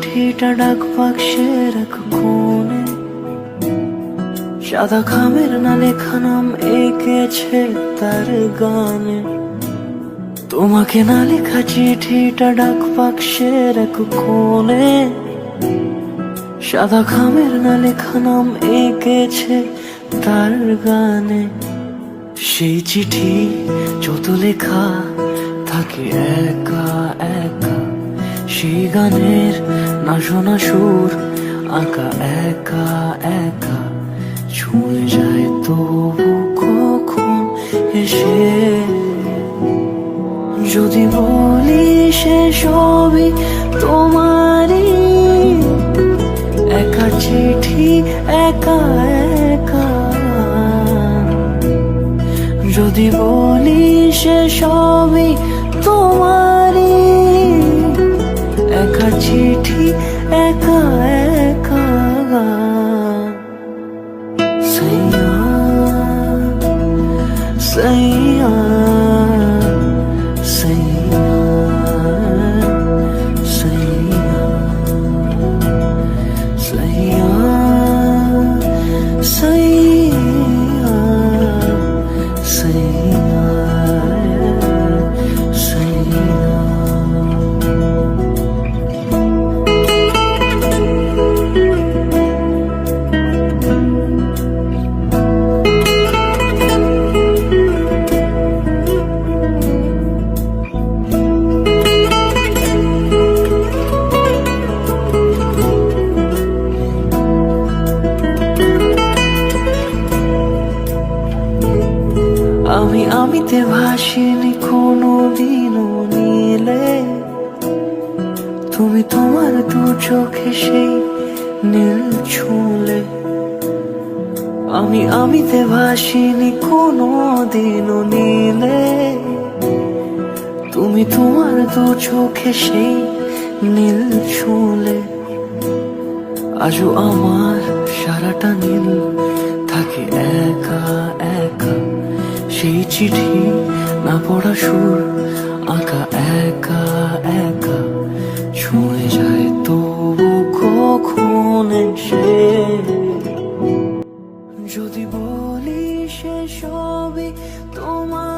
চিঠিটা ডাক বাক্সের এক কোণে, সাদা খামের না লেখা নাম এঁকেছে তার গানে। তোমাকে না লেখা চিঠিটা ডাক বাক্সের এক কোণে, সাদা খামের না লেখা নাম এঁকেছে তার গানে। সেই চিঠি যত লেখা থাকে একা একা, সেই গানের না শোনা সুর আঁকা একা একা, ছুঁয়ে যায় তবু কখন এসে। যদি বলি সে সবই তোমারই, একা চিঠি একা একা। যদি বলি সে সবই তোমারই, একা চিঠি একা একা। সাইয়া সাইয়া সাইয়া সাইয়া সাইয়া সাইয়া সাইয়া সাইয়া। আমিতে ভাসিনি কোনো দিনও নীলে, তুমি তোমার দু চোখে সেই নীল ছুঁলে। আমিতে ভাসিনি কোনো দিনও নীলে, তুমি তোমার দু চোখে সেই নীল ছুঁলে। আজও আমার সারাটা নীল থাকে একা একা, সেই চিঠি না পড়া সুর আঁকা একা একা, ছুঁয়ে যায় তবু কখন এসে।